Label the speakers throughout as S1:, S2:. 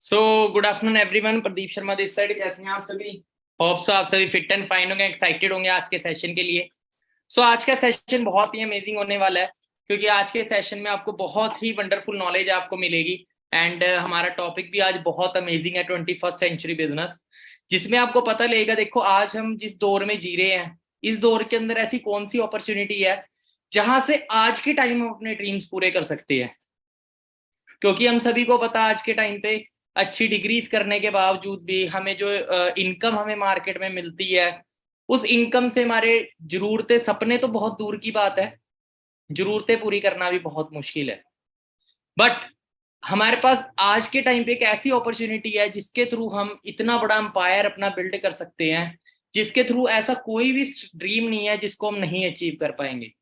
S1: So good afternoon everyone. Pradeep Sharma this side. कैसे हैं आप सभी? होप सो आप सभी फिट एंड फाइन होंगे, एक्साइटेड होंगे आज के सेशन के लिए। आज का सेशन बहुत ही अमेजिंग होने वाला है, क्योंकि आज के सेशन में आपको बहुत ही वंडरफुल नॉलेज आपको मिलेगी। एंड हमारा टॉपिक भी आज बहुत अमेजिंग है, 21st सेंचुरी बिजनेस, जिसमें आपको पता लगेगा। देखो, आज हम जिस दौर में जी रहे हैं, इस दौर के अंदर ऐसी कौन सी अपॉर्चुनिटी है जहां से आज के टाइम हम अपने ड्रीम्स पूरे कर सकते हैं। क्योंकि हम सभी को पता, आज के टाइम पे अच्छी डिग्रीज करने के बावजूद भी हमें जो इनकम हमें मार्केट में मिलती है, उस इनकम से हमारे जरूरतें, सपने तो बहुत दूर की बात है, जरूरतें पूरी करना भी बहुत मुश्किल है। बट हमारे पास आज के टाइम पे एक ऐसी अपॉर्चुनिटी है जिसके थ्रू हम इतना बड़ा एम्पायर अपना बिल्ड कर सकते हैं, जिसके थ्रू ऐसा कोई भी ड्रीम नहीं है जिसको हम नहीं अचीव कर पाएंगे।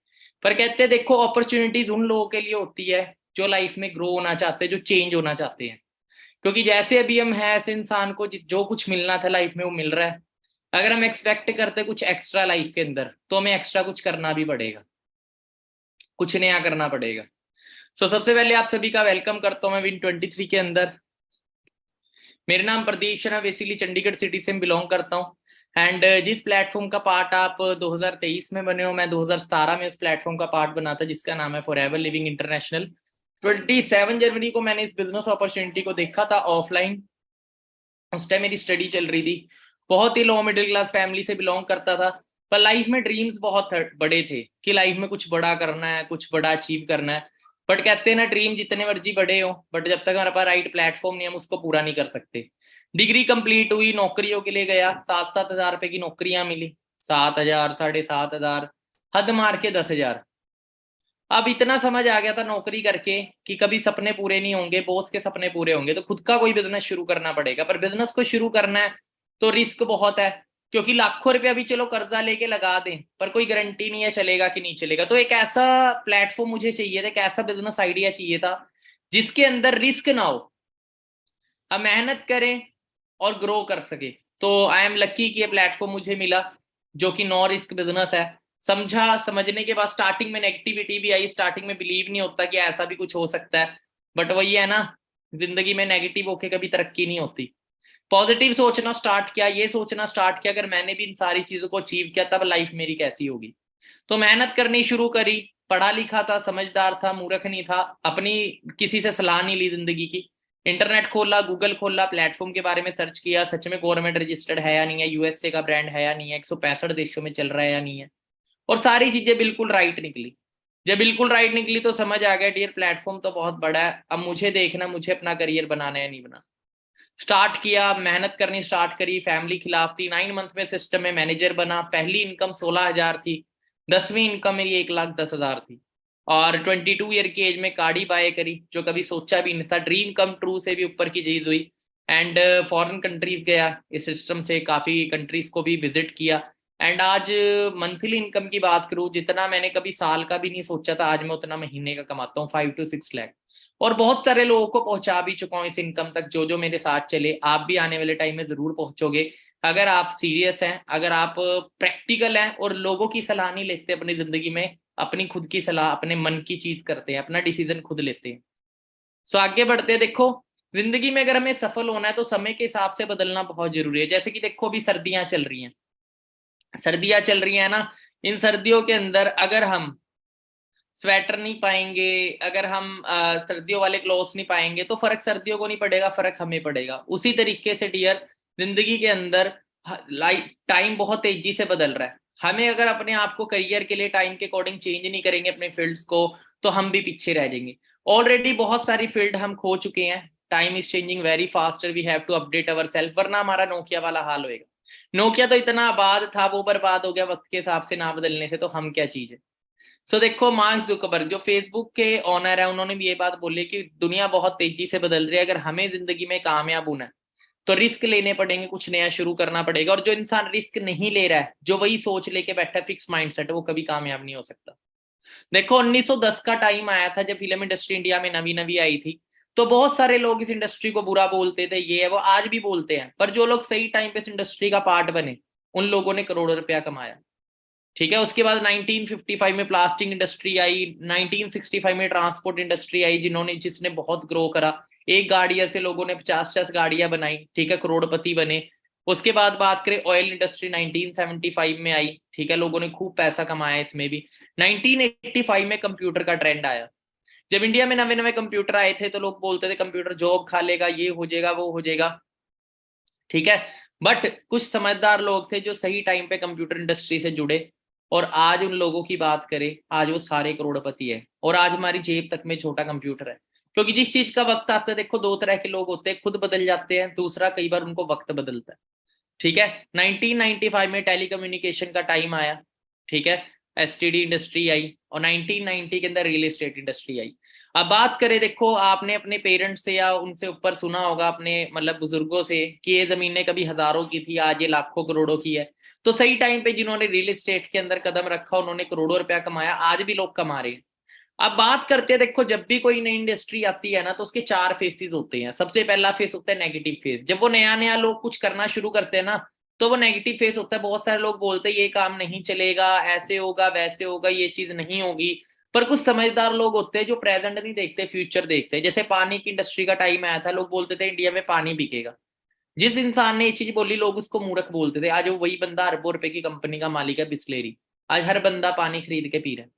S1: पर कहते हैं, देखो, अपॉर्चुनिटीज उन लोगों के लिए होती है जो लाइफ में ग्रो होना चाहते हैं, जो चेंज होना चाहते हैं। क्योंकि जैसे अभी हम हैं, ऐसे इंसान को जो कुछ मिलना था लाइफ में वो मिल रहा है। अगर हम एक्सपेक्ट करते कुछ एक्स्ट्रा लाइफ के अंदर, तो हमें एक्स्ट्रा कुछ करना भी पड़ेगा, कुछ नया करना पड़ेगा। सबसे पहले आप सभी का वेलकम करता हूं मैं Win23 के अंदर। मेरा नाम प्रदीप शर्मा, बेसिकली चंडीगढ़ सिटी से बिलोंग करता हूं। एंड जिस प्लेटफॉर्म का पार्ट आप 2023 में बने हो, मैं 2017 में उस प्लेटफॉर्म का पार्ट बना था, जिसका नाम है फॉरएवर लिविंग इंटरनेशनल। 27 जनवरी को मैंने इस बिजनेस अपॉर्चुनिटी को देखा था ऑफलाइन। उस टाइम मेरी स्टडी चल रही थी, बहुत ही लो मिडिल क्लास फैमिली से बिलोंग करता था। पर लाइफ में ड्रीम्स बहुत बड़े थे कि लाइफ में कुछ बड़ा करना है, कुछ बड़ा अचीव करना है। बट कहते हैं ना, ड्रीम जितने मर्जी बड़े हो, बट जब तक हमारे पास राइट प्लेटफॉर्म नहीं, हम उसको पूरा नहीं कर सकते। डिग्री कंप्लीट हुई, नौकरियों के लिए गया, 7-7 हज़ार रुपए की नौकरियां मिली, 7 हज़ार, 7,500, हद मार के 10 हज़ार। अब इतना समझ आ गया था नौकरी करके कि कभी सपने पूरे नहीं होंगे, बॉस के सपने पूरे होंगे, तो खुद का कोई बिजनेस शुरू करना पड़ेगा। पर बिजनेस को शुरू करना है तो रिस्क बहुत है, क्योंकि लाखों रुपया भी चलो कर्जा लेके लगा दें, पर कोई गारंटी नहीं है चलेगा कि नहीं चलेगा। तो एक ऐसा प्लेटफॉर्म मुझे चाहिए था, एक ऐसा बिजनेस आइडिया चाहिए था जिसके अंदर रिस्क ना हो, हम मेहनत करें और ग्रो कर सके। तो आई एम लकी कि ये प्लेटफॉर्म मुझे मिला, जो कि नो रिस्क बिजनेस है। समझा, समझने के बाद स्टार्टिंग में नेगेटिविटी भी आई, स्टार्टिंग में बिलीव नहीं होता कि ऐसा भी कुछ हो सकता है। बट वही है ना, जिंदगी में नेगेटिव होके कभी तरक्की नहीं होती। पॉजिटिव सोचना स्टार्ट किया, ये सोचना स्टार्ट किया, अगर मैंने भी इन सारी चीजों को अचीव किया तब लाइफ मेरी कैसी होगी। तो मेहनत करनी शुरू करी। पढ़ा लिखा था, समझदार था, मूर्ख नहीं था, अपनी किसी से सलाह नहीं ली जिंदगी की। इंटरनेट खोला, गूगल खोला, प्लेटफॉर्म के बारे में सर्च किया, सच में गवर्नमेंट रजिस्टर्ड है या नहीं है, यूएसए का ब्रांड है या नहीं है, 165 देशों में चल रहा है या नहीं है, और सारी चीजें बिल्कुल राइट निकली। जब बिल्कुल राइट निकली तो समझ आ गया, डियर, प्लेटफॉर्म तो बहुत बड़ा है, अब मुझे देखना मुझे अपना करियर बनाना है या नहीं बनाना। स्टार्ट किया, मेहनत करनी स्टार्ट करी, फैमिली खिलाफ थी, 9 मंथ में सिस्टम में मैनेजर बना। पहली इनकम 16 हज़ार थी, 10वीं इनकम मेरी 1,10,000 थी। और 22 ईयर की एज में गाड़ी बाय करी, जो कभी सोचा भी नहीं था, ड्रीम कम ट्रू से भी ऊपर की चीज हुई। एंड फॉरेन कंट्रीज गया, इस सिस्टम से काफी कंट्रीज को भी विजिट किया। एंड आज मंथली इनकम की बात करूं, जितना मैंने कभी साल का भी नहीं सोचा था, आज मैं उतना महीने का कमाता हूँ, 5 to 6 लाख। और बहुत सारे लोगों को पहुंचा भी चुका हूँ इस इनकम तक, जो जो मेरे साथ चले। आप भी आने वाले टाइम में जरूर पहुंचोगे, अगर आप सीरियस हैं, अगर आप प्रैक्टिकल हैं और लोगों की सलाह नहीं लेते अपनी जिंदगी में, अपनी खुद की सलाह, अपने मन की चीज करते हैं, अपना डिसीजन खुद लेते हैं। आगे बढ़ते हैं। देखो, जिंदगी में अगर हमें सफल होना है तो समय के हिसाब से बदलना बहुत जरूरी है। जैसे कि देखो, अभी सर्दियां चल रही हैं, सर्दियां चल रही हैं ना, इन सर्दियों के अंदर अगर हम स्वेटर नहीं पाएंगे, अगर हम सर्दियों वाले क्लोथ्स नहीं पाएंगे, तो फर्क सर्दियों को नहीं पड़ेगा, फर्क हमें पड़ेगा। उसी तरीके से डियर, जिंदगी के अंदर लाइफ टाइम बहुत तेजी से बदल रहा है। हमें अगर अपने आप को करियर के लिए टाइम के अकॉर्डिंग चेंज नहीं करेंगे अपने फील्ड्स को, तो हम भी पीछे रह जाएंगे। ऑलरेडी बहुत सारी फील्ड हम खो चुके हैं। Time is changing very faster, we have to update our self, वरना हमारा नोकिया वाला हाल होएगा। नोकिया तो इतना आबाद था, वो बर्बाद हो गया वक्त के हिसाब से ना बदलने से, तो हम क्या चीज है। देखो, मार्क जुकरबर्ग जो फेसबुक के ओनर है, उन्होंने भी ये बात बोली कि दुनिया बहुत तेजी से बदल रही है, अगर हमें जिंदगी में कामयाब होना है तो रिस्क लेने पड़ेंगे, कुछ नया शुरू करना पड़ेगा। और जो इंसान रिस्क नहीं ले रहा है, जो वही सोच लेके बैठा है, फिक्स माइंडसेट, वो कभी कामयाब नहीं हो सकता। देखो, 1910 का टाइम आया था जब फिल्म इंडस्ट्री इंडिया में नवी नवी आई थी, तो बहुत सारे लोग इस इंडस्ट्री को बुरा बोलते थे, ये है वो, आज भी बोलते हैं। पर जो लोग सही टाइम पे इस इंडस्ट्री का पार्ट बने, उन लोगों ने करोड़ों रुपया कमाया। ठीक है, उसके बाद 1955 में प्लास्टिक इंडस्ट्री आई, 1965 में ट्रांसपोर्ट इंडस्ट्री आई, जिसने बहुत ग्रो करा। एक गाड़ियां से लोगों ने 50-50 गाड़ियां बनाई, ठीक है, करोड़पति बने। उसके बाद बात करें ऑयल इंडस्ट्री 1975 में आई, ठीक है, लोगों ने खूब पैसा कमाया इसमें भी। 1985 में कंप्यूटर का ट्रेंड आया। जब इंडिया में नवे नवे कंप्यूटर आए थे तो लोग बोलते थे कंप्यूटर जॉब खा लेगा, ये हो जाएगा, वो हो जाएगा, ठीक है। बट कुछ समझदार लोग थे जो सही टाइम पे कंप्यूटर इंडस्ट्री से जुड़े, और आज उन लोगों की बात करें, आज वो सारे करोड़पति है, और आज हमारी जेब तक में छोटा कंप्यूटर है। क्योंकि जिस चीज का वक्त आता है, देखो दो तरह के लोग होते हैं, खुद बदल जाते हैं, दूसरा कई बार उनको वक्त बदलता है, ठीक है। 1995 में टेलीकम्युनिकेशन का टाइम आया, ठीक है, एसटीडी इंडस्ट्री आई, और 1990 के अंदर रियल एस्टेट इंडस्ट्री आई। अब बात करें, देखो आपने अपने पेरेंट्स से या उनसे ऊपर सुना होगा अपने मतलब बुजुर्गों से कि ये जमीनें कभी हजारों की थी, आज ये लाखों करोड़ों की है। तो सही टाइम पे जिन्होंने रियल एस्टेट के अंदर कदम रखा, उन्होंने करोड़ों रुपया कमाया, आज भी लोग कमा रहे हैं। अब बात करते हैं, देखो जब भी कोई नई इंडस्ट्री आती है ना, तो उसके 4 फेसेस होते हैं। सबसे पहला फेस होता है नेगेटिव फेस। जब वो नया नया लोग कुछ करना शुरू करते हैं ना, तो वो नेगेटिव फेस होता है। बहुत सारे लोग बोलते हैं ये काम नहीं चलेगा, ऐसे होगा वैसे होगा, ये चीज नहीं होगी। पर कुछ समझदार लोग होते हैं जो प्रेजेंट नहीं देखते, फ्यूचर देखते हैं। जैसे पानी की इंडस्ट्री का टाइम आया था, लोग बोलते थे इंडिया में पानी बिकेगा। जिस इंसान ने ये चीज बोली, लोग उसको मूर्ख बोलते थे। आज वो वही बंदा अरबों रुपए की कंपनी का मालिक है, बिस्लेरी। आज हर बंदा पानी खरीद के पी रहा है,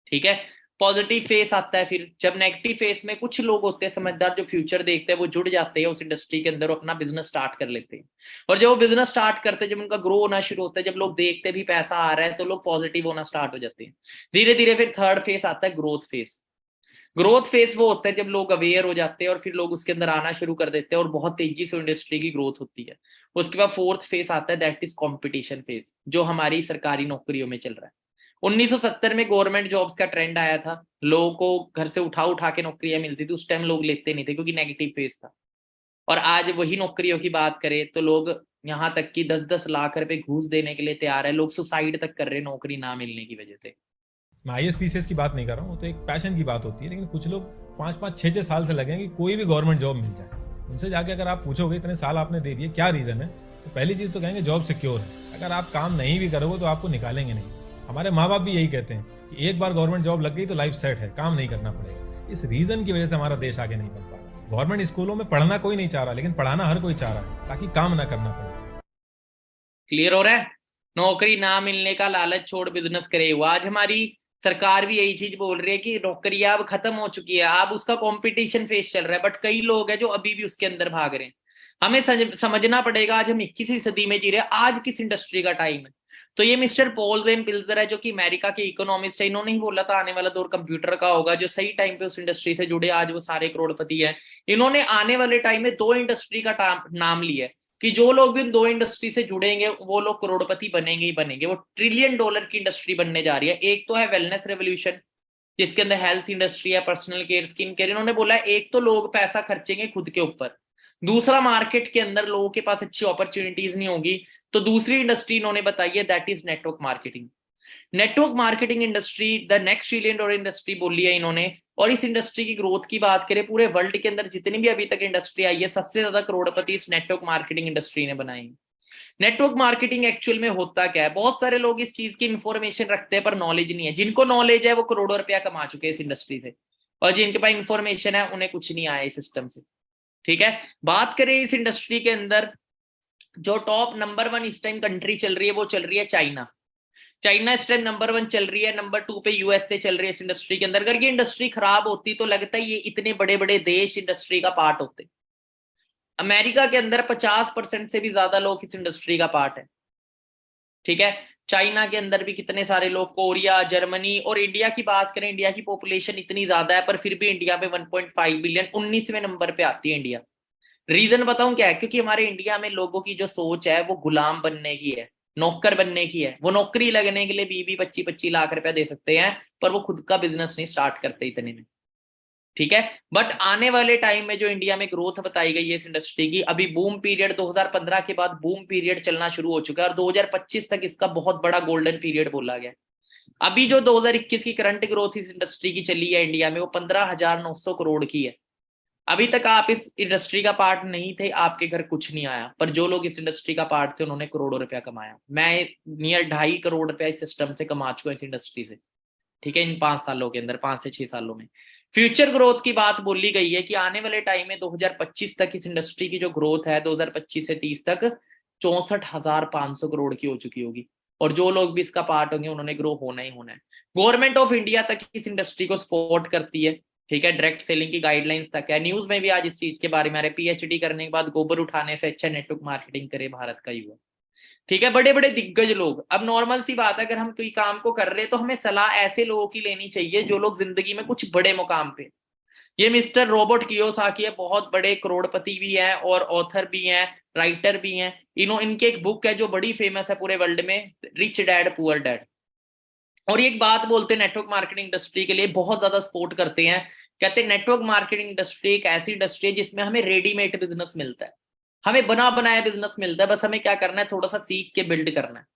S1: ठीक है। पॉजिटिव फेस आता है फिर। जब नेगेटिव फेस में कुछ लोग होते हैं समझदार, जो फ्यूचर देखते हैं, वो जुड़ जाते हैं उस इंडस्ट्री के अंदर, अपना बिजनेस स्टार्ट कर लेते हैं। और जब वो बिजनेस स्टार्ट करते हैं, जब उनका ग्रो होना शुरू होता है, जब लोग देखते भी पैसा आ रहा है, तो लोग पॉजिटिव होना स्टार्ट हो जाते हैं। धीरे धीरे फिर थर्ड फेस आता है, ग्रोथ फेस। ग्रोथ फेस वो होता है जब लोग अवेयर हो जाते हैं और फिर लोग उसके अंदर आना शुरू कर देते हैं, और बहुत तेजी से इंडस्ट्री की ग्रोथ होती है। उसके बाद फोर्थ फेस आता है, दैट इज कंपटीशन फेस, जो हमारी सरकारी नौकरियों में चल रहा है। 1970 में गवर्नमेंट जॉब्स का ट्रेंड आया था, लोगों को घर से उठा उठा के नौकरियां मिलती थी। उस टाइम लोग लेते नहीं थे क्योंकि नेगेटिव फेस था। और आज वही नौकरियों की बात करें तो लोग यहाँ तक कि 10-10 लाख रुपए घूस देने के लिए तैयार है। लोग सुसाइड तक कर रहे हैं नौकरी ना मिलने की वजह से।
S2: मैं आई एस की बात नहीं कर रहा हूँ, तो एक पैशन की बात होती है। लेकिन कुछ लोग 5-5, 6-6 साल से लगे हैं कि कोई भी गवर्नमेंट जॉब मिल जाए। उनसे जाके अगर आप पूछोगे इतने साल आपने दे दिए, क्या रीज़न है, तो पहली चीज़ तो कहेंगे जॉब सिक्योर है। अगर आप काम नहीं भी करोगे तो आपको निकालेंगे नहीं। हमारे माँ बाप भी यही कहते हैं कि एक बार गवर्नमेंट जॉब लग गई तो लाइफ सेट है, काम नहीं करना पड़ेगा। इस रीज़न की वजह से हमारा देश आगे नहीं बढ़ पा रहा। गवर्नमेंट स्कूलों में पढ़ना कोई नहीं चाह रहा, लेकिन पढ़ाना हर कोई चाह रहा है ताकि काम ना करना पड़े।
S1: क्लियर हो रहा है? नौकरी ना मिलने का लालच छोड़ बिजनेस करे हुआ। आज हमारी सरकार भी यही चीज बोल रही है कि नौकरी अब खत्म हो चुकी है, अब उसका कंपटीशन फेस चल रहा है। बट कई लोग हैं जो अभी भी उसके अंदर भाग रहे हैं। हमें समझना पड़ेगा, आज हम 21वीं सदी में जी रहे हैं, आज किस इंडस्ट्री का टाइम है। तो ये मिस्टर पॉल जेन पिल्जर है, जो कि अमेरिका के इकोनॉमिस्ट है, इन्होंने ही बोला था आने वाला दौर कंप्यूटर का होगा। जो सही टाइम पे उस इंडस्ट्री से जुड़े, आज वो सारे करोड़पति है। इन्होंने आने वाले टाइम में 2 इंडस्ट्री का नाम लिया है कि जो लोग भी 2 इंडस्ट्री से जुड़ेंगे वो लोग करोड़पति बनेंगे ही बनेंगे। वो $1 ट्रिलियन की इंडस्ट्री बनने जा रही है। एक तो है वेलनेस रेवोल्यूशन, जिसके अंदर हेल्थ इंडस्ट्री है, पर्सनल केयर, स्किन केयर। इन्होंने बोला है एक तो लोग पैसा खर्चेंगे खुद के ऊपर, दूसरा मार्केट के अंदर लोगों के पास अच्छी अपॉर्चुनिटीज नहीं होगी। तो दूसरी इंडस्ट्री इन्होंने बताई है, that is network marketing. Network marketing industry the next $1 trillion industry बोली है इन्होंने। और इस इंडस्ट्री की ग्रोथ की बात करें, पूरे वर्ल्ड के अंदर जितनी भी अभी तक इंडस्ट्री आई है, सबसे ज्यादा करोड़पति इस नेटवर्क मार्केटिंग इंडस्ट्री ने बनाई। नेटवर्क मार्केटिंग एक्चुअल में होता क्या है? बहुत सारे लोग इस चीज की इंफॉर्मेशन रखते हैं पर नॉलेज नहीं है। जिनको नॉलेज है वो करोड़ों रुपया कमा चुके हैं इस इंडस्ट्री से, और जिनके पास इंफॉर्मेशन है उन्हें कुछ नहीं आया इस सिस्टम से, ठीक है। बात करें इस इंडस्ट्री के अंदर, जो टॉप नंबर 1 इस टाइम कंट्री चल रही है, वो चल रही है चाइना। चाइना इस टाइम नंबर 1 चल रही है, नंबर 2 पे यूएसए चल रही है इस इंडस्ट्री के अंदर। अगर ये इंडस्ट्री खराब होती तो लगता है ये इतने बड़े बड़े देश इंडस्ट्री का पार्ट होते। अमेरिका के अंदर 50% से भी ज्यादा लोग इस इंडस्ट्री का पार्ट है, ठीक है। चाइना के अंदर भी कितने सारे लोग, कोरिया, जर्मनी। और इंडिया की बात करें, इंडिया की पॉपुलेशन इतनी ज्यादा है पर फिर भी इंडिया में 1.5 बिलियन, 19वें नंबर पे आती है इंडिया। रीजन बताऊं क्या है? क्योंकि हमारे इंडिया में लोगों की जो सोच है वो गुलाम बनने की है, नौकर बनने की है। वो नौकरी लगने के लिए 20-25 लाख रुपया दे सकते हैं, पर वो खुद का बिजनेस नहीं स्टार्ट करते इतने में, ठीक है। बट आने वाले टाइम में जो इंडिया में ग्रोथ बताई गई है इस इंडस्ट्री की, अभी बूम पीरियड 2015 के बाद बूम पीरियड चलना शुरू हो चुका है, और 2025 तक इसका बहुत बड़ा गोल्डन पीरियड बोला गया। अभी जो 2021 की करंट ग्रोथ इस इंडस्ट्री की चली है इंडिया में, वो 15,900 करोड़ की है। अभी तक आप इस इंडस्ट्री का पार्ट नहीं थे, आपके घर कुछ नहीं आया, पर जो लोग इस इंडस्ट्री का पार्ट थे उन्होंने करोड़ों रुपया कमाया। मैं नियर 2.5 करोड़ रुपया इस सिस्टम से कमा चुका इस इंडस्ट्री से, ठीक है, इन 5 सालों के अंदर, 5 से 6 सालों में। फ्यूचर ग्रोथ की बात बोली गई है कि आने वाले टाइम में 2025 तक इस इंडस्ट्री की जो ग्रोथ है 2025 से 30 तक 64,500 करोड़ की हो चुकी होगी। और जो लोग भी इसका पार्ट होंगे उन्होंने ग्रो होना ही होना है। गवर्नमेंट ऑफ इंडिया तक इस इंडस्ट्री को सपोर्ट करती है, ठीक है, डायरेक्ट सेलिंग की गाइडलाइंस तक है। न्यूज में भी आज इस चीज के बारे में आ रहे, पीएचडी करने के बाद गोबर उठाने से अच्छा नेटवर्क मार्केटिंग करे भारत का युवा, ठीक है, बड़े बड़े दिग्गज लोग। अब नॉर्मल सी बात है, अगर हम कोई काम को कर रहे हैं तो हमें सलाह ऐसे लोगों की लेनी चाहिए जो लोग जिंदगी में कुछ बड़े मुकाम पे। ये मिस्टर रॉबर्ट कियोसाकी है, बहुत बड़े करोड़पति भी हैं और ऑथर भी हैं, राइटर भी हैं। इनकी एक बुक है जो बड़ी फेमस है पूरे वर्ल्ड में, रिच डैड पुअर डैड। और ये एक बात बोलते हैं नेटवर्क मार्केटिंग इंडस्ट्री के लिए बहुत ज्यादा सपोर्ट करते हैं। कहते हैं नेटवर्क मार्केटिंग इंडस्ट्री एक ऐसी इंडस्ट्री है जिसमें हमें रेडीमेड बिजनेस मिलता है, हमें बना बनाया बिजनेस मिलता है, बस हमें क्या करना है, थोड़ा सा सीख के बिल्ड करना है,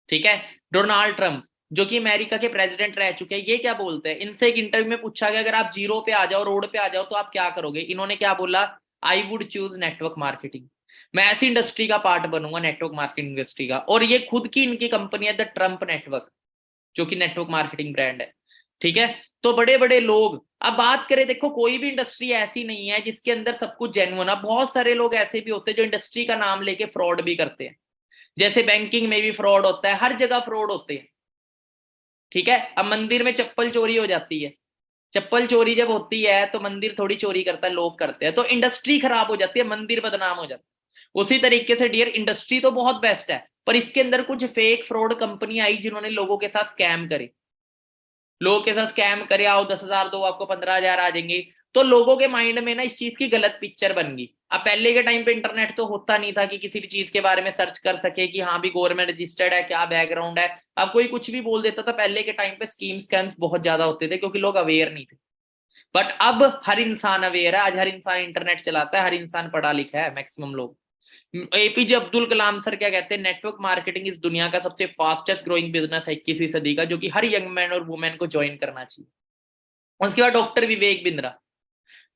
S1: ठीक है। डोनाल्ड ट्रंप जो कि अमेरिका के प्रेसिडेंट रह चुके हैं, ये क्या बोलते हैं, इनसे एक इंटरव्यू में पूछा गया अगर आप जीरो पे आ जाओ, रोड पे आ जाओ तो आप क्या करोगे। इन्होंने क्या बोला, I would choose network marketing, मैं ऐसी इंडस्ट्री का पार्ट बनूंगा नेटवर्क मार्केटिंग इंडस्ट्री का। और ये खुद की इनकी कंपनी है द ट्रंप नेटवर्क, जो कि नेटवर्क मार्केटिंग ब्रांड है, ठीक है। तो बड़े बड़े लोग, अब बात करें, देखो कोई भी इंडस्ट्री ऐसी नहीं है जिसके अंदर सब कुछ जेन्युइन है। बहुत सारे लोग ऐसे भी होते हैं जो इंडस्ट्री का नाम लेके फ्रॉड भी करते हैं, जैसे बैंकिंग में भी फ्रॉड होता है, हर जगह फ्रॉड होते हैं, ठीक है। अब मंदिर में चप्पल चोरी हो जाती है, चप्पल चोरी जब होती है तो मंदिर थोड़ी चोरी करता है, लोग करते हैं, तो इंडस्ट्री खराब हो जाती है, मंदिर बदनाम हो जाता है। उसी तरीके से डियर, इंडस्ट्री तो बहुत बेस्ट है, पर इसके अंदर कुछ फेक फ्रॉड कंपनी आई जिन्होंने लोगों के साथ स्कैम करे, लोगों के साथ स्कैम करे, आओ 10,000 दो आपको 15,000 आ जाएंगे। तो लोगों के माइंड में ना इस चीज की गलत पिक्चर बन गई। अब पहले के टाइम पे इंटरनेट तो होता नहीं था कि किसी भी चीज के बारे में सर्च कर सके कि हाँ भी गवर्नमेंट रजिस्टर्ड है, क्या बैकग्राउंड है। अब कोई कुछ भी बोल देता था। पहले के टाइम पे स्कीम स्कैम्स बहुत ज्यादा होते थे क्योंकि लोग अवेयर नहीं थे, बट अब हर इंसान अवेयर है। आज हर इंसान इंटरनेट चलाता है, हर इंसान पढ़ा लिखा है, मैक्सिमम लोग। एपीजे अब्दुल कलाम सर क्या कहते हैं, नेटवर्क मार्केटिंग इस दुनिया का सबसे फास्टेस्ट ग्रोइंग बिजनेस है 21वीं सदी का, जो कि हर यंग मैन और वुमेन को ज्वाइन करना चाहिए। उसके बाद डॉक्टर विवेक बिंद्रा,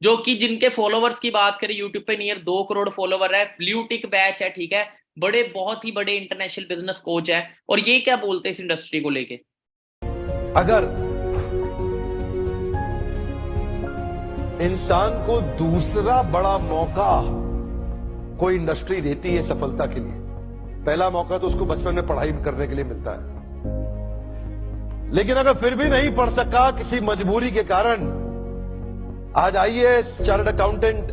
S1: जो कि जिनके फॉलोवर्स की बात करें यूट्यूब पे नियर 2 करोड़ फॉलोवर है, ब्लू टिक बैच है, ठीक है, बड़े बहुत ही बड़े इंटरनेशनल बिजनेस कोच है। और ये क्या बोलते हैं इस इंडस्ट्री को लेके,
S3: अगर इंसान को दूसरा बड़ा मौका कोई इंडस्ट्री देती है सफलता के लिए, पहला मौका तो उसको बचपन में पढ़ाई करने के लिए मिलता है, लेकिन अगर फिर भी नहीं पढ़ सका किसी मजबूरी के कारण, आज IAS, chartered accountant,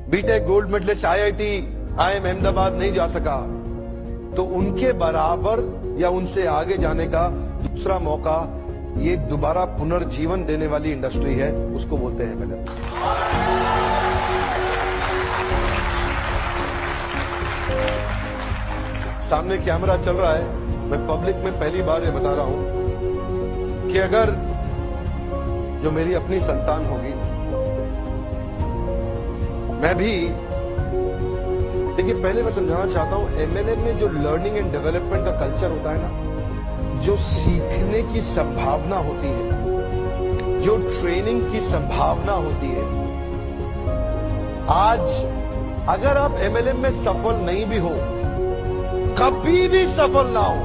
S3: BTech gold medalist, IIT, IIM Ahmedabad नहीं जा सका, तो उनके बराबर या उनसे आगे जाने का दूसरा मौका ये दोबारा पुनर्जीवन देने वाली इंडस्ट्री है, उसको बोलते हैं एमएलएम। सामने कैमरा चल रहा है, मैं पब्लिक में पहली बार ये बता रहा हूं कि अगर जो मेरी अपनी संतान होगी, मैं भी, देखिए पहले मैं समझाना चाहता हूं, एमएलएम में जो लर्निंग एंड डेवलपमेंट का कल्चर होता है ना, जो सीखने की संभावना होती है, जो ट्रेनिंग की संभावना होती है, आज अगर आप एमएलएम में सफल नहीं भी हो, कभी भी सफल ना हो,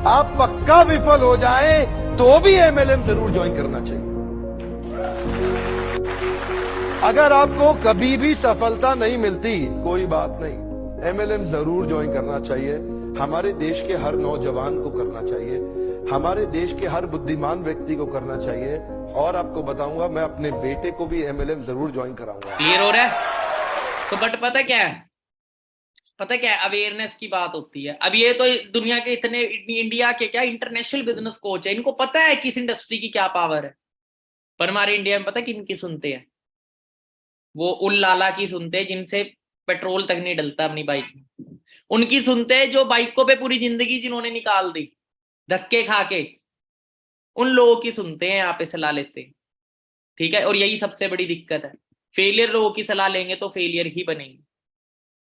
S3: आप पक्का विफल हो जाए तो भी एमएलएम जरूर ज्वाइन करना चाहिए। अगर आपको कभी भी सफलता नहीं मिलती, कोई बात नहीं, एमएलएम जरूर ज्वाइन करना चाहिए। हमारे देश के हर नौजवान को करना चाहिए, हमारे देश के हर बुद्धिमान व्यक्ति को करना चाहिए। और आपको बताऊंगा, मैं अपने बेटे को भी एमएलएम जरूर ज्वाइन कराऊंगा।
S1: क्लियर हो रहा है? तो बट पता क्या है, पता क्या है, अवेयरनेस की बात होती है। अब ये तो दुनिया के इतने, इंडिया के क्या इंटरनेशनल बिजनेस कोच है, इनको पता है कि इस इंडस्ट्री की क्या पावर है। पर हमारे इंडिया में पता किनकी सुनते हैं, वो उन लाला की सुनते हैं जिनसे पेट्रोल तक नहीं डलता अपनी बाइक में, उनकी सुनते हैं जो बाइकों पे पूरी जिंदगी जिन्होंने निकाल दी धक्के खा के, उन लोगों की सुनते हैं, यहाँ पे सलाह लेते हैं, ठीक है। और यही सबसे बड़ी दिक्कत है, फेलियर लोगों की सलाह लेंगे तो फेलियर ही बनेंगे,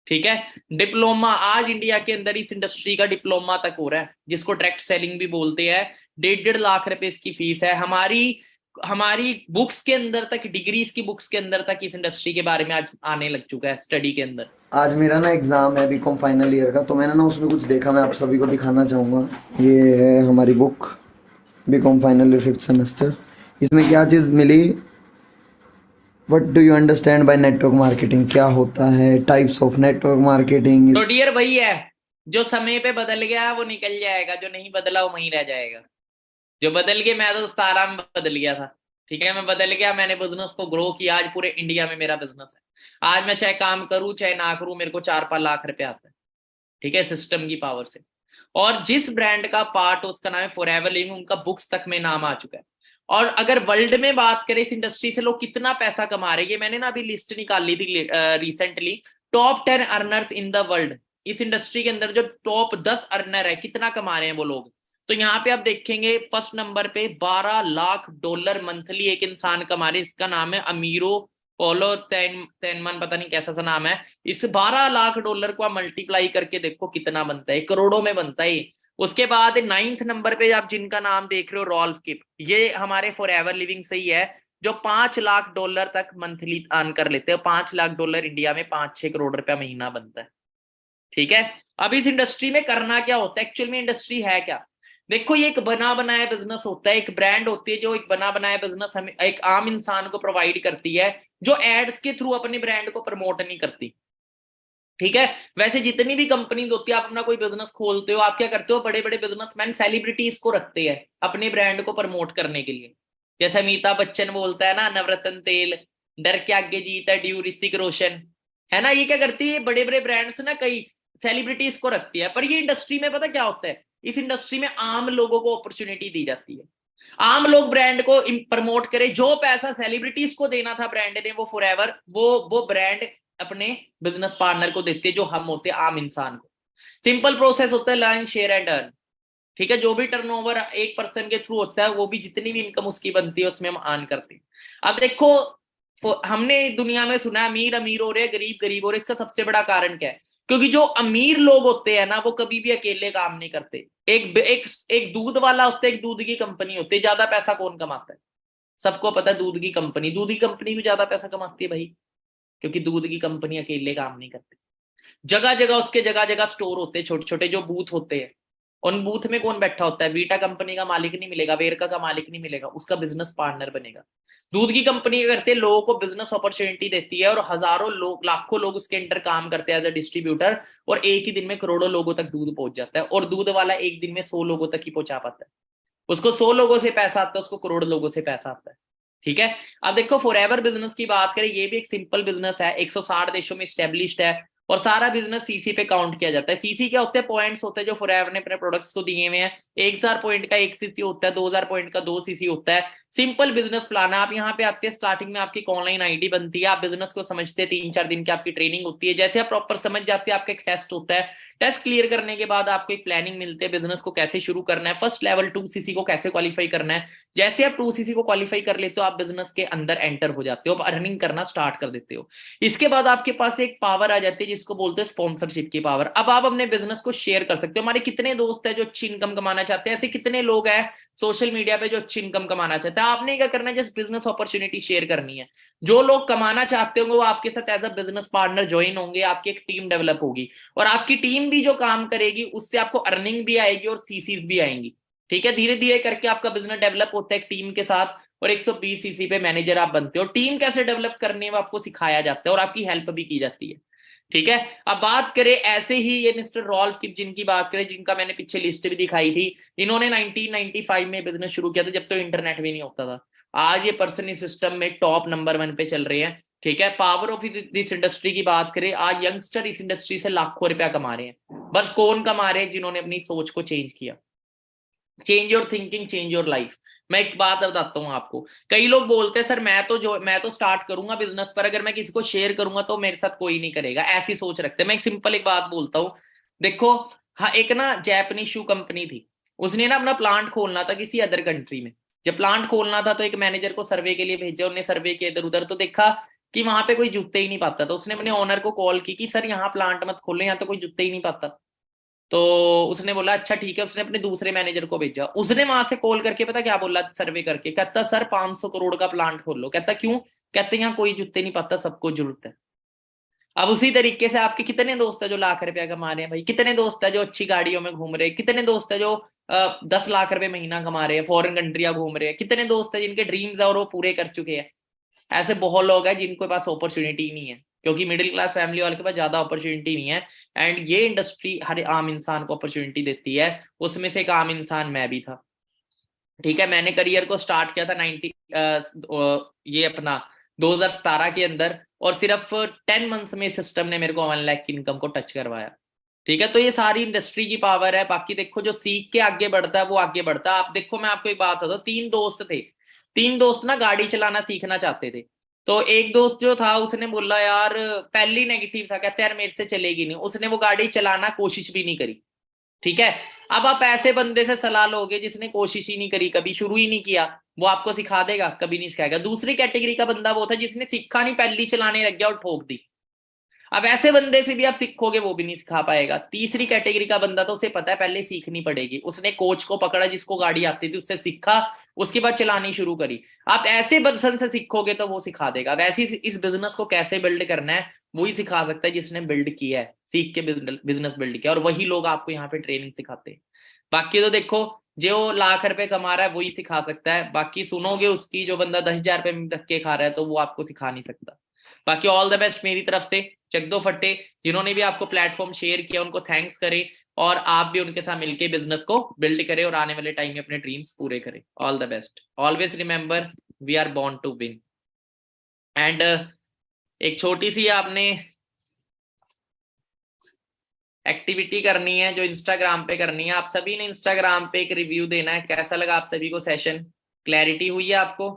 S1: ठीक है। डिप्लोमा आज इंडिया के अंदर इस इंडस्ट्री का डिप्लोमा तक हो रहा है, जिसको डायरेक्ट सेलिंग भी बोलते हैं। 1.5 लाख रुपए इसकी फीस है। हमारी बुक्स के अंदर तक, डिग्रीज की बुक्स के अंदर तक इस इंडस्ट्री के बारे में आज आने लग चुका है स्टडी के अंदर।
S4: आज मेरा ना एग्जाम है बीकॉम फाइनल ईयर का, तो मैंने ना उसमें कुछ देखा, मैं आप सभी को दिखाना चाहूँगा। ये है हमारी book BCom final year 5th semester. इसमें क्या चीज़ मिली? What do you understand by network marketing? क्या होता है? Types of network marketing?
S1: तो डियर वही है, जो समय पे बदल गया वो निकल जाएगा, जो नहीं बदला वो वहीं रह जाएगा। जो बदल गया, मैं तो 17 में बदल गया था, ठीक है, मैं बदल गया, मैंने बिजनेस को ग्रो किया, आज पूरे इंडिया में मेरा बिजनेस है। आज मैं चाहे काम करूं चाहे ना करूं, मेरे को 4-5 लाख रुपए आता है, ठीक है, सिस्टम की पावर से। और जिस ब्रांड का पार्ट उसका नाम है फॉरएवर लिविंग, उनका बुक्स तक में नाम आ चुका है। और अगर वर्ल्ड में बात करें इस इंडस्ट्री से लोग कितना पैसा कमा रहे हैं, मैंने ना अभी लिस्ट निकाली थी recently, top 10 earners in the world. इस इंडस्ट्री के अंदर जो टॉप 10 अर्नर है, कितना कमा रहे हैं वो लोग। तो यहाँ पे आप देखेंगे फर्स्ट नंबर पे $12 लाख मंथली एक इंसान कमा रहे, इसका नाम है अमीरो पोलो तेनमन, पता नहीं कैसा सा नाम है। इस $12 लाख को आप मल्टीप्लाई करके देखो कितना बनता है, करोड़ों में बनता है। उसके बाद 9th नंबर पे आप जिनका नाम देख रहे हो रॉल्फ किप, ये हमारे फॉरएवर लिविंग से ही है, जो $5 लाख तक मंथली अर्न कर लेते हैं। $5 लाख इंडिया में 5-6 करोड़ रुपया महीना बनता है, ठीक है। अब इस इंडस्ट्री में करना क्या होता है, एक्चुअल में इंडस्ट्री है क्या? देखो, ये एक बना बनाया बिजनेस होता है, एक ब्रांड होती है जो एक बना बनाया बिजनेस हमें एक आम इंसान को प्रोवाइड करती है, जो एड्स के थ्रू अपने ब्रांड को प्रमोट नहीं करती, ठीक है। वैसे जितनी भी कंपनीज होती है, आप अपना कोई बिजनेस खोलते हो, आप क्या करते हो, बड़े बड़े बिजनेसमैन सेलिब्रिटीज को रखते हैं अपने ब्रांड को प्रमोट करने के लिए। जैसे अमिताभ बच्चन बोलता है ना, नवरत्न तेल, डर के आगे जीत है ड्यू, ऋतिक रोशन, है ना। ये क्या करती है, बड़े बड़े ब्रांड्स ना कई सेलिब्रिटीज को रखती है। पर ये इंडस्ट्री में पता क्या होता है, इस इंडस्ट्री में आम लोगों को अपॉर्चुनिटी दी जाती है। आम लोग ब्रांड को प्रमोट करें, जो पैसा सेलिब्रिटीज को देना था ब्रांड ने, वो फॉरएवर वो ब्रांड अपने बिजनेस पार्टनर को देते, जो हम होते आम इंसान को। सिंपल प्रोसेस होता है लर्न शेयर एंड अर्न, ठीक है। जो भी टर्नओवर एक पर्सन के थ्रू होता है, वो भी जितनी भी इनकम उसकी बनती है उसमें हम अर्न करते हैं। अब देखो, हमने दुनिया में सुना है अमीर अमीर हो रहे हैं, गरीब गरीब हो रहे हैं। इसका सबसे बड़ा कारण क्या है? क्योंकि जो अमीर लोग होते हैं ना, वो कभी भी अकेले काम नहीं करते। एक दूध वाला होता है, एक दूध की कंपनी होती है, ज्यादा पैसा कौन कमाता है? सबको पता है, दूध की कंपनी भी ज्यादा पैसा कमाती है भाई, क्योंकि दूध की कंपनी अकेले काम नहीं करती। जगह जगह उसके जगह जगह स्टोर होते हैं, छोटे छोटे जो बूथ होते हैं। उन बूथ में कौन बैठा होता है? वीटा कंपनी का मालिक नहीं मिलेगा, वेरका का मालिक नहीं मिलेगा, उसका बिजनेस पार्टनर बनेगा। दूध की कंपनी करते लोगों को बिजनेस अपॉर्चुनिटी देती है, और हजारों लोग, लाखों लोग उसके अंदर काम करते हैं एज अ डिस्ट्रीब्यूटर, और एक ही दिन में करोड़ों लोगों तक दूध पहुंच जाता है। और दूध वाला एक दिन में 100 लोगों तक ही पहुंचा पाता है। उसको 100 लोगों से पैसा आता है, उसको करोड़ लोगों से पैसा आता है, ठीक है। अब देखो, फॉरएवर बिजनेस की बात करें, ये भी एक सिंपल बिजनेस है, 160 देशों में स्टेब्लिश्ड है, और सारा बिजनेस सीसी पे काउंट किया जाता है। सीसी क्या होते हैं? पॉइंट्स होते हैं जो फॉरएवर ने अपने प्रोडक्ट्स को दिए हुए हैं। 1000 पॉइंट का 1 सीसी होता है, 2000 पॉइंट का 2 सीसी होता है। सिंपल बिजनेस प्लान है। आप यहाँ पे आते हैं, स्टार्टिंग में आपकी ऑनलाइन आईडी बनती है, आप बिजनेस को समझते हैं, 3-4 दिन की आपकी ट्रेनिंग होती है। जैसे आप प्रॉपर समझ जाते हैं, आपका एक टेस्ट होता है, टेस्ट क्लियर करने के बाद आपको एक प्लानिंग मिलती है, बिजनेस को कैसे शुरू करना है, फर्स्ट लेवल 2 सीसी को कैसे क्वालिफाई करना है। जैसे आप 2 सीसी को क्वालिफाई कर लेते हो, आप बिजनेस के अंदर एंटर हो जाते हो, आप अर्निंग करना स्टार्ट कर देते हो। इसके बाद आपके पास एक पावर आ जाती है जिसको बोलते हैं स्पॉन्सरशिप की पावर। अब आप अपने बिजनेस को शेयर कर सकते हो। हमारे कितने दोस्त हैं जो अच्छी इनकम कमाना चाहते हैं, ऐसे कितने लोग हैं सोशल मीडिया पे जो अच्छी इनकम कमाना चाहते हैं। आपने क्या करना है, जस्ट बिजनेस अपॉर्चुनिटी शेयर करनी है। जो लोग कमाना चाहते होंगे वो आपके साथ as a business partner join होंगे, आपकी एक टीम डेवलप होगी, और आपकी टीम भी जो काम करेगी उससे आपको अर्निंग भी आएगी और सीसीज भी आएंगी, ठीक है। धीरे धीरे करके आपका बिजनेस डेवलप होता है एक टीम के साथ, और 120 सीसी पे मैनेजर आप बनते हो। टीम कैसे डेवलप करनी है वो आपको सिखाया जाता है, और आपकी हेल्प भी की जाती है, ठीक है। अब बात करें ऐसे ही ये मिस्टर रॉल्फ किप, जिनकी बात करें, जिनका मैंने पीछे लिस्ट भी दिखाई थी, इन्होंने 1995 में बिजनेस शुरू किया था, जब तो इंटरनेट भी नहीं होता था। आज ये पर्सन इस सिस्टम में टॉप नंबर 1 पे चल रहे हैं, ठीक है। पावर ऑफ दिस इंडस्ट्री की बात करें, आज यंगस्टर इस इंडस्ट्री से लाखों रुपया कमा रहे हैं। बस कौन कमा रहे हैं? जिन्होंने अपनी सोच को चेंज किया। Change your thinking, change your life. मैं एक बात बताता हूँ आपको, कई लोग बोलते हैं सर मैं तो स्टार्ट करूंगा बिजनेस, पर अगर मैं किसी को शेयर करूंगा तो मेरे साथ कोई नहीं करेगा, ऐसी सोच रखते हैं। मैं एक सिंपल एक बात बोलता हूँ, देखो, हाँ, एक ना जैपनीज शू कंपनी थी, उसने ना अपना प्लांट खोलना था किसी अदर कंट्री में। जब प्लांट खोलना था तो एक मैनेजर को सर्वे के लिए भेजा, उन्हें सर्वे किया इधर उधर, तो देखा कि वहां पे कोई जूते ही नहीं पाता। तो उसने अपने ओनर को कॉल की कि सर यहाँ प्लांट मत खोले, यहाँ तो कोई जूते ही नहीं पाता। तो उसने बोला अच्छा ठीक है, उसने अपने दूसरे मैनेजर को भेजा। उसने वहां से कॉल करके पता क्या बोला, सर्वे करके, कहता सर 500 करोड़ का प्लांट खोल लो। कहता क्यों? कहते यहाँ कोई जूते नहीं पाता, सबको जरूरत है। अब उसी तरीके से आपके कितने दोस्त है जो लाख रुपया कमा रहे हैं भाई, कितने दोस्त है जो अच्छी गाड़ियों में घूम रहे हैं, कितने दोस्त है जो 10 लाख रुपए महीना कमा रहे हैं, फॉरेन कंट्रियां घूम रहे हैं। कितने दोस्त हैं जिनके ड्रीम्स है और वो पूरे कर चुके हैं। ऐसे बहुत लोग हैं जिनके पास अपॉर्चुनिटी नहीं है, क्योंकि मिडिल क्लास फैमिली वाले के पास ज्यादा अपॉर्चुनिटी नहीं है। एंड ये इंडस्ट्री हर आम इंसान को अपॉर्चुनिटी देती है, उसमें से एक आम इंसान मैं भी था। ठीक है, मैंने करियर को स्टार्ट किया था ये अपना 2017 के अंदर, और सिर्फ 10 मंथ्स में सिस्टम ने मेरे को 1 लाख की इनकम को टच करवाया। ठीक है, तो ये सारी इंडस्ट्री की पावर है। बाकी देखो, जो सीख के आगे बढ़ता है वो आगे बढ़ता है। आप देखो, मैं आपको एक बात बताता हूँ, 3 दोस्त थे, 3 दोस्त ना गाड़ी चलाना सीखना चाहते थे। तो एक दोस्त जो था उसने बोला यार, पहली नेगेटिव था, कहते यार मेरे से चलेगी नहीं, उसने वो गाड़ी चलाना कोशिश भी नहीं करी। ठीक है, अब आप ऐसे बंदे से सलाह लोगे जिसने कोशिश ही नहीं करी, कभी शुरू ही नहीं किया, वो आपको सिखा देगा? कभी नहीं सिखाएगा। दूसरी कैटेगरी का बंदा वो था जिसने सीखा नहीं, पहली चलाने लग गया और ठोक दी। अब ऐसे बंदे से भी आप सीखोगे, वो भी नहीं सिखा पाएगा। तीसरी कैटेगरी का बंदा तो उसे पता है पहले सीखनी पड़ेगी, उसने कोच को पकड़ा जिसको गाड़ी आती थी, उससे सीखा, उसके बाद चलानी शुरू करी। आप ऐसे पर्सन से सीखोगे तो वो सिखा देगा। वैसे इस बिजनेस को कैसे बिल्ड करना है वही सिखा सकता है जिसने बिल्ड किया है, सीख के बिजनेस बिल्ड किया, और वही लोग आपको यहाँ पे ट्रेनिंग सिखाते हैं। बाकी तो देखो, जो लाख रुपए कमा रहा है वही सिखा सकता है। बाकी सुनोगे उसकी, जो बंदा 10,000 रुपए में धक्के खा रहा है तो वो आपको सिखा नहीं सकता। बाकी ऑल द बेस्ट मेरी तरफ से। चक दो फट्टे। जिन्होंने भी आपको प्लेटफॉर्म शेयर किया उनको थैंक्स करें, और आप भी उनके साथ मिलके बिजनेस को बिल्ड करें और आने वाले टाइम में अपने ड्रीम्स पूरे करें। All the best. Always remember, we are born to win. And एक छोटी सी आपने एक्टिविटी करनी है जो इंस्टाग्राम पे करनी है। आप सभी ने इंस्टाग्राम पे एक रिव्यू देना है, कैसा लगा आप सभी को सेशन, क्लैरिटी हुई है आपको?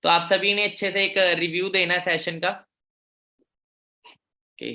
S1: तो आप सभी ने अच्छे से एक रिव्यू देना है सेशन का। ओके